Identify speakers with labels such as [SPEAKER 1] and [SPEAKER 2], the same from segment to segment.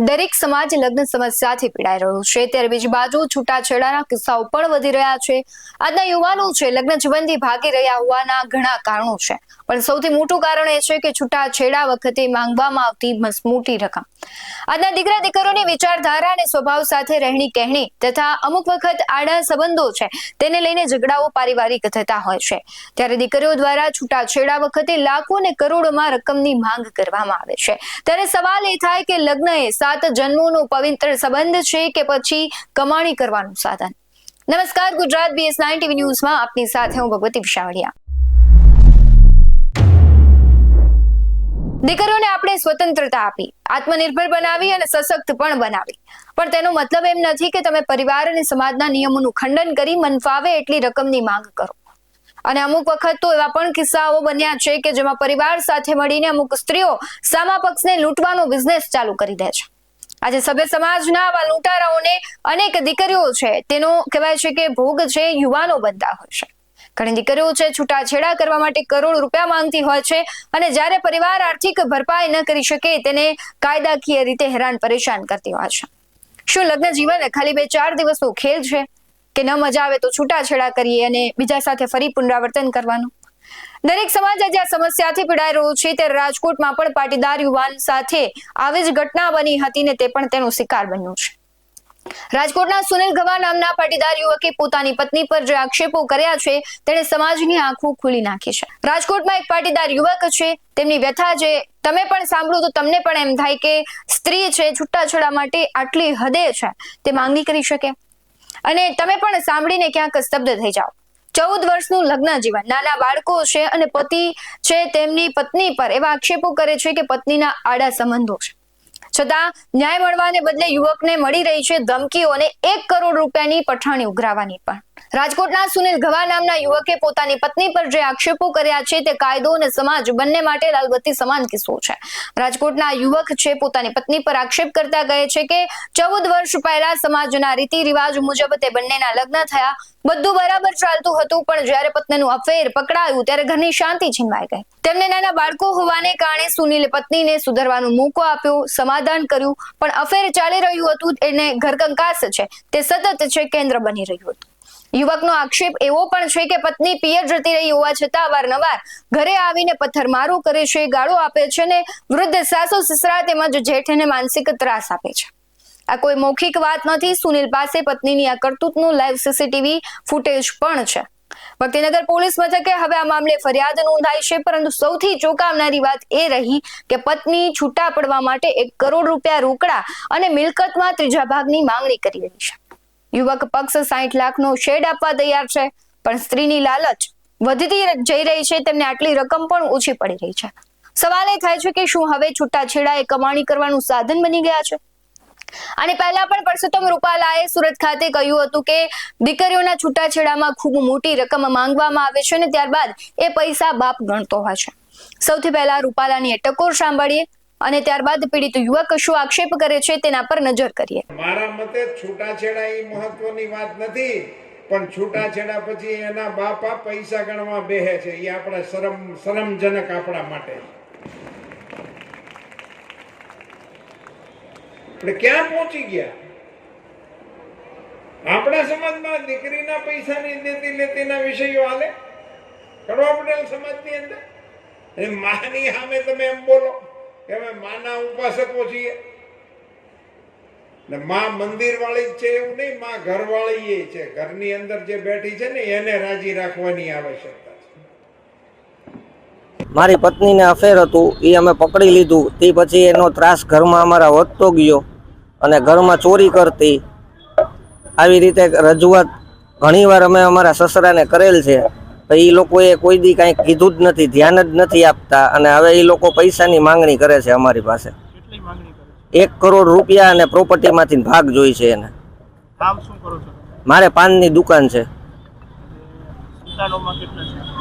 [SPEAKER 1] દરેક સમાજ લગ્ન સમસ્યાથી પીડાઈ રહ્યો છે, ત્યારે બીજી બાજુ છૂટાછેડાના કિસ્સાઓ પણ વધી રહ્યા છે. આજના યુવાનો છે લગ્ન જીવનથી ભાગી રહ્યા હોવાના ઘણા કારણો છે, પણ સૌથી મોટું કારણ એ છે કે છૂટાછેડા વખતે માંગવામાં આવતી મસમોટી રકમ. આજના દીકરા દીકરીઓની વિચારધારા અને સ્વભાવ સાથે રહેણી કહેણી તથા અમુક વખત આડા સંબંધો છે તેને લઈને ઝઘડાઓ પારિવારિક થતા હોય છે. ત્યારે દીકરીઓ દ્વારા છૂટાછેડા વખતે લાખો અને કરોડોમાં રકમની માંગ કરવામાં આવે છે. ત્યારે સવાલ એ થાય કે લગ્ન એ 7 જન્મોનો પવિત્ર સંબંધ છે કે પછી કમાણી કરવાનું સાધન? નમસ્કાર, ગુજરાત BS9 TV ન્યૂઝમાં આપની સાથે હું ભગવતી વિશાવડિયા. દીકરીઓને આપણે સ્વતંત્રતા આપી, આત્મનિર્ભર બનાવી અને સશક્ત પણ બનાવી, પણ તેનો મતલબ એમ નથી કે તમે પરિવાર અને સમાજના નિયમોનું ખંડન કરી મન ફાવે એટલી રકમની માંગ કરો. અને અમુક વખત તો એવા પણ કિસ્સાઓ બન્યા છે કે જેમાં પરિવાર સાથે મળીને અમુક સ્ત્રીઓ સામા પક્ષને લૂંટવાનો બિઝનેસ ચાલુ કરી દે છે. આજે સભ્ય સમાજના આવા લૂંટારાઓને અનેક દીકરીઓ છે તેનો કહેવાય છે કે ભોગ છે યુવાનો બનતા હોય છે. ઘણી દીકરીઓ છે છૂટાછેડા કરવા માટે કરોડ રૂપિયા માંગતી હોય છે, અને જ્યારે પરિવાર આર્થિક ભરપાઈ ન કરી શકે તેને કાયદાકીય રીતે હેરાન પરેશાન કરતી હોય છે. શું લગ્ન જીવન ખાલી 2-4 દિવસનો ખેલ છે કે ન મજા આવે તો છૂટાછેડા કરીએ અને બીજા સાથે ફરી પુનરાવર્તન કરવાનું? દરેક સમાજ આજે આ સમસ્યાથી પીડાઈ રહ્યો છે. ત્યારે રાજકોટમાં પણ પાટીદાર યુવાન સાથે આવી જ ઘટના બની હતી ને તે પણ તેનો શિકાર બન્યો છે. રાજકોટના સુનિલ ગવા નામના પાટીદાર યુવકે પોતાની પત્ની પર જે આક્ષેપો કર્યા છે તેણે સમાજની આંખો ખોલી નાખી છે. રાજકોટમાં એક પાટીદાર યુવક છે, તેમની વ્યથા જે તમે પણ સાંભળો તો તમને પણ એમ થાય કે સ્ત્રી છે છૂટાછેડા માટે આટલી હદે છે તે માંગણી કરી શકે, અને તમે પણ સાંભળીને ક્યાંક સ્તબ્ધ થઈ જાઓ. 14 વર્ષનું લગ્ન જીવન, નાના બાળકો છે અને પતિ છે તેમની પત્ની પર એવા આક્ષેપો કરે છે કે પત્નીના આડા સંબંધો છે. છતાં ન્યાય મળવાને બદલે યુવકને મળી રહી છે ધમકીઓ અને 1 કરોડ રૂપિયાની પઠાણી ઉઘરાવવાની પણ. રાજકોટના સુનિલ ગવા નામના યુવકે પોતાની પત્ની પર જે આક્ષેપો કર્યા છે તે કાયદો અને સમાજ બંને માટે લાલબત્તી સમાન કિસ્સો છે. રાજકોટના યુવક છે પોતાની પત્ની પર આક્ષેપ કરતા કહે છે કે 14 વર્ષ પહેલા સમાજના રીતિ રિવાજ મુજબ તે બંનેના લગ્ન થયા, બધું બરાબર ચાલતું હતું, પણ જ્યારે પત્નીનું અફેર પકડાયું ત્યારે ઘરની શાંતિ છીનવાઈ ગઈ. તેમને નાના બાળકો હોવાને કારણે સુનિલે પત્નીને સુધરવાનો મોકો આપ્યો, સમાધાન કર્યું, પણ અફેર ચાલી રહ્યું હતું એને ઘરકંકાસ છે તે સતત છે કેન્દ્ર બની રહ્યું હતું. યુવકનો આક્ષેપ એવો પણ છે કે પત્ની પિયર જતી રહી હોવા છતાં અવારનવાર ઘરે આવીને પથ્થરમારો કરે છે, ગાળો આપે છે ને વૃદ્ધ સાસુ સસરા તેમજ જેઠને માનસિક ત્રાસ આપે છે. આ કોઈ મૌખિક વાત નથી. સુનિલ પાસે પત્નીની આ કરતૂતનું લાઈવ CCTV ફૂટેજ પણ છે. ભક્તિનગર પોલીસ મથકે હવે આ મામલે ફરિયાદ નોંધાઈ છે, પરંતુ સૌથી ચોંકાવનારી વાત એ રહી કે પત્ની છૂટા પડવા માટે 1 કરોડ રૂપિયા રોકડા અને મિલકતમાં 3જા ભાગની માંગણી કરી રહી છે. યુવક પક્ષ 60 લાખનો શેડ આપવા તૈયાર છે, પણ સ્ત્રીની લાલચ વધતી જઈ રહી છે, તેમને આટલી રકમ પણ ઓછી પડી રહી છે. સવાલ એ થાય છે કે શું હવે છૂટાછેડા એ કમાણી કરવાનું સાધન બની ગયા છે? અને પહેલા પણ પરસોત્તમ રૂપાલાએ સુરત ખાતે કહ્યું હતું કે દીકરીઓના છૂટાછેડામાં ખૂબ મોટી રકમ માંગવામાં આવે છે અને ત્યારબાદ એ પૈસા બાપ ગણતો હોય છે. સૌથી પહેલા રૂપાલાની ટકોર સાંભળીએ અને ત્યારબાદ પીડિત યુવક શું આક્ષેપ કરે છે તેના પર નજર કરીએ.
[SPEAKER 2] મારા મતે છૂટાછેડા એ મહત્વની વાત નથી, પણ છૂટાછેડા પછી એના બાપા પૈસા ગણવા બેહે છે, એ આપણે શરમજનક આપણા માટે. આપણે ક્યાં પહોંચી ગયા? આપણા સમાજમાં દીકરીના પૈસાની દેતી લેતીના વિષયો હાલે કરવા પટેલ સમાજની અંદર. માની સામે તમે એમ બોલો કે અમે માના ઉપાસકો છીએ ને માં મંદિર વાળી જ છે એવું નહીં, માં ઘર વાળી એ છે. ઘરની અંદર જે બેઠી છે ને એને રાજી રાખવાની આવશ્યકતા છે.
[SPEAKER 3] મારી પત્નીને અફેર હતું, એ અમે પકડી લીધું. તે પછી એનો ત્રાસ ઘરમાં અમારા વધતો ગયો અને ઘરમાં ચોરી કરતી. આવી રીતે રજૂઆત ઘણીવાર અમે અમારા સસરાને કરેલ છે, તો એ લોકોએ કોઈ દી કાંઈ કીધું જ નથી, ધ્યાન જ નથી આપતા. અને હવે એ લોકો પૈસાની માંગણી કરે છે અમારી પાસે. 1 કરોડ રૂપિયા અને પ્રોપર્ટીમાંથી ભાગ જોઈ છે એને. મારે પાનની દુકાન છે.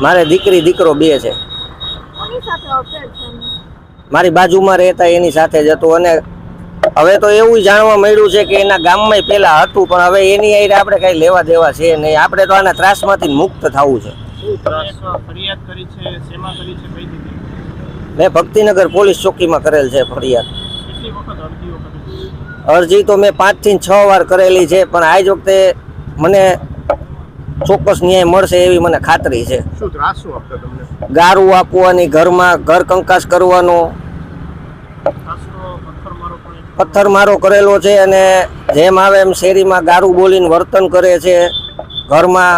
[SPEAKER 3] મારે દીકરી દીકરો 2 છે. મારી બાજુમાં રહેતા એની સાથે જ હતું. અને હવે તો એવું જાણવા મળ્યું છે કે એના ગામમાં પેલા હતું, પણ હવે એની આઈને આપણે કઈ લેવા દેવા છે નહીં. આપણે તો આના ત્રાસમાંથી મુક્ત થવું છે. મેં ભક્તિનગર પોલીસ ચોકીમાં કરેલ છે ફરિયાદ. અરજી તો મેં 5 થી 6 વાર કરેલી છે, પણ આજ વખતે મને ચોક્કસ ન્યાય મળશે એવી મને ખાતરી છે.
[SPEAKER 4] શું ત્રાસ શું આપતા તમને?
[SPEAKER 3] ગારું આપવાની, ઘરમાં ઘર કંકાસ કરવાનો, પથ્થરમારો કરેલો છે, અને જેમ આવે એમ શેરીમાં ગારું બોલીને વર્તન કરે છે. ઘરમાં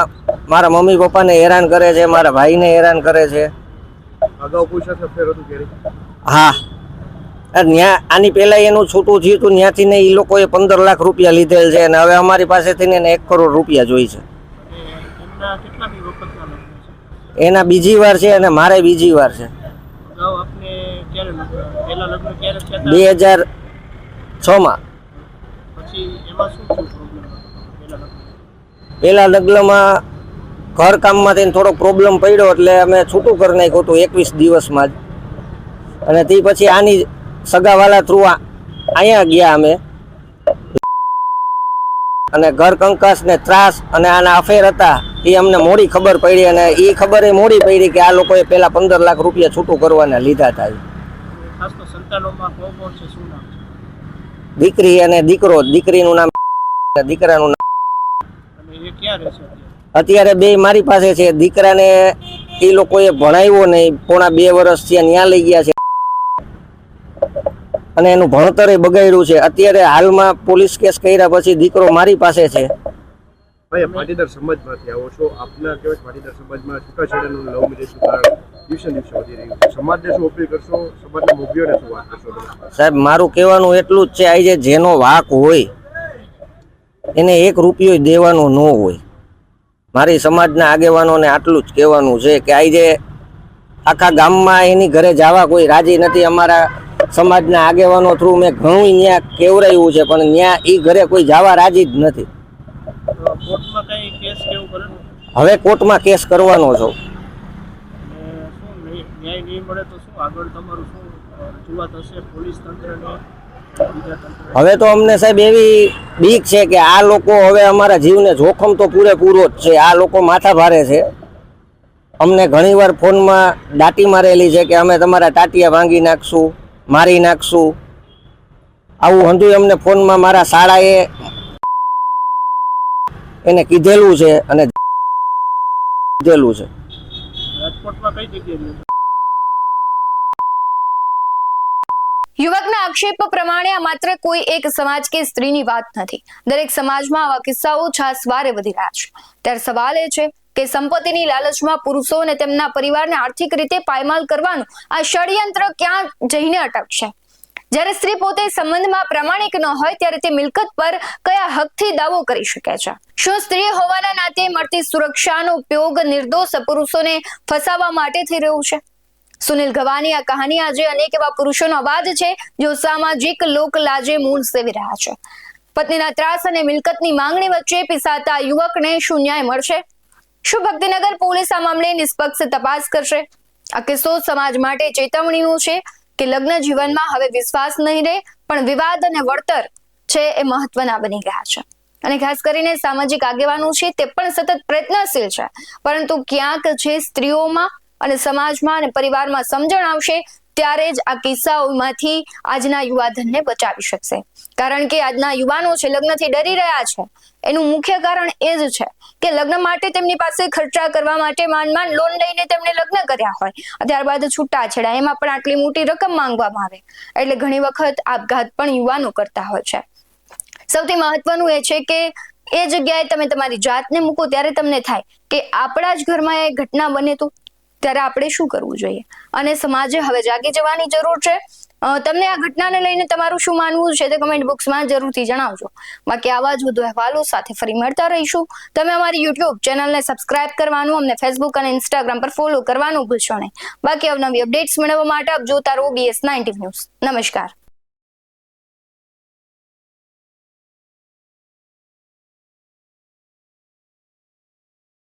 [SPEAKER 3] મારા મમ્મી પપ્પાને હેરાન કરે છે, મારા ભાઈને હેરાન કરે છે.
[SPEAKER 4] અગાઉ કોઈ સાથે અફેર હતું ક્યારે?
[SPEAKER 3] હા, આની પહેલા એનું છૂટું થયું હતું, ત્યાંથી ને એ લોકોએ 15 લાખ રૂપિયા લીધેલ છે, અને હવે અમારી પાસેથી ને 1 કરોડ રૂપિયા જોઈ છે. એના બીજી વાર છે અને મારે બીજી વાર છે. 2006માં પેલા લગ્નમાં ઘર કામમાં થઈને થોડો પ્રોબ્લેમ પડ્યો, એટલે અમે છૂટું કરી નાખ્યું હતું 21 દિવસમાં જ. અને તે પછી આની સગાવાલા થ્રુ અહીંયા ગયા અમે, અને ઘર કંકાસ ને ત્રાસ અને આના અફેર હતા એ અમને મોડી ખબર પડી, અને એ ખબર એ મોડી પડી કે આ લોકોએ પેલા 15 લાખ રૂપિયા છૂટું કરવાના લીધા હતા. દીકરી અને દીકરો, દીકરીનું નામ દીકરાનું નામ. અત્યારે બે મારી પાસે છે. દીકરાને એ લોકોએ ભણાવ્યો નહીં, પોણા 2 વર્ષ ત્યાં લઈ ગયા છે, અને એનું ભણતરે બગાડ્યું છે. અત્યારે હાલમાં પોલીસ કેસ કર્યા પછી દીકરો મારી પાસે છે.
[SPEAKER 4] ભાઈ, પાટીદાર સમાજમાંથી આવો છો, આપના કેવાય પાટીદાર સમાજમાં છૂટાછેડાનું લવ મેરેજનું કારણ દિવસે દિવસે વધી રહ્યું છે. સમાજને શું અપીલ કરશો? સમાજના મોભીઓને શું વાત કરશો?
[SPEAKER 3] સાહેબ, મારું કહેવાનું એટલું જ છે, આજે જેનો વાક હોય એને 1 રૂપિયો દેવાનો ન હોય. મારી સમાજના આગેવાનોને આટલું જ કહેવાનું છે કે આજે આખા ગામમાં એની ઘરે જવા કોઈ રાજી નથી. અમારા સમાજના આગેવાનો થ્રુ મેં ઘણું ત્યાં કેવરાયું છે, પણ ત્યાં એ ઘરે કોઈ જવા રાજી જ નથી. હવે કોર્ટમાં કેસ કરવાનો છું. હવે તો અમને સાહેબ એવી બીક છે કે આ લોકો હવે અમારા જીવને જોખમ તો પૂરેપૂરો જ છે. આ લોકો માથા ભારે છે. અમને ઘણીવાર ફોનમાં દાટી મારેલી છે કે અમે તમારા ટાટિયા ભાંગી નાખશું, મારી નાખશું. આવું હંધુય અમને ફોનમાં મારા શાળાએ એને કીધેલું છે અને કીધેલું છે.
[SPEAKER 1] યુવકના આક્ષેપ પ્રમાણે આ માત્ર કોઈ એક સમાજ કે સ્ત્રીની વાત નથી. દરેક સમાજમાં આવા કિસ્સાઓ છાસવારે વધી રહ્યા છે. ત્યારે સવાલ એ છે કે સંપત્તિની લાલચમાં પુરુષો અને તેમના પરિવારને આર્થિક રીતે પાયમાલ કરવાનું આ ષડયંત્ર ક્યાં જઈને અટકશે? જ્યારે સ્ત્રી પોતે સંબંધમાં પ્રામાણિક ન હોય ત્યારે તે મિલકત પર કયા હકથી દાવો કરી શકે છે? શું સ્ત્રી હોવાના નાતે મળતી સુરક્ષાનો ઉપયોગ નિર્દોષ પુરુષોને ફસાવવા માટે થઈ રહ્યું છે? સુનિલ ગવાની આ કહાની આજે અનેક એવા પુરુષોનો અવાજ છે જેઓ સામાજિક લોકલાજે મૂળ સેવી રહ્યા છે. પત્નીના ત્રાસ અને મિલકતની માંગણી વચ્ચે પીસાતા યુવકને શું ન્યાય મળશે? શું ભક્તિનગર પોલીસ આ મામલે નિષ્પક્ષ તપાસ કરશે? આ કિસ્સો સમાજ માટે ચેતવણીનું છે કે લગ્ન જીવનમાં હવે વિશ્વાસ નહીં રહે, પણ વિવાદ અને વળતર છે એ મહત્વના બની ગયા છે. અને ખાસ કરીને સામાજિક આગેવાનો છે તે પણ સતત પ્રયત્નશીલ છે, પરંતુ ક્યાંક જે સ્ત્રીઓમાં અને સમાજમાં અને પરિવારમાં સમજણ આવશે ત્યારે જ આ કિસ્સાઓમાંથી આજના યુવાધનને બચાવી શકશે. કારણ કે આજના યુવાનો છે લગ્નથી ડરી રહ્યા છે. એનું મુખ્ય કારણ એ જ છે કે લગ્ન માટે તેમની પાસે ખર્ચા કરવા માટે માંડ લોન લઈને તેમણે લગ્ન કર્યા હોય, ત્યારબાદ છૂટાછેડા, એમાં પણ આટલી મોટી રકમ માંગવામાં આવે, એટલે ઘણી વખત આપઘાત પણ યુવાનો કરતા હોય છે. સૌથી મહત્વનું એ છે કે એ જગ્યાએ તમે તમારી જાતને મૂકો ત્યારે તમને થાય કે આપણા જ ઘરમાં એ ઘટના બને તો ત્યારે આપણે શું કરવું જોઈએ? અને સમાજે હવે જાગી જવાની જરૂર છે. તમને આ ઘટનાને લઈને તમારું શું માનવું છે તે કમેન્ટ બોક્સમાં જરૂરથી જણાવજો. બાકી આવા જ વધુ અહેવાલો સાથે ફરી મળતા રહીશું. તમે અમારી યુટ્યુબ ચેનલને સબસ્ક્રાઇબ કરવાનું, અમને ફેસબુક અને ઇન્સ્ટાગ્રામ પર ફોલો કરવાનું ભૂલશો નહીં. બાકી અવનવી અપડેટ્સ મેળવવા માટે આપ જોતા રહો BS19 ન્યૂઝ. નમસ્કાર.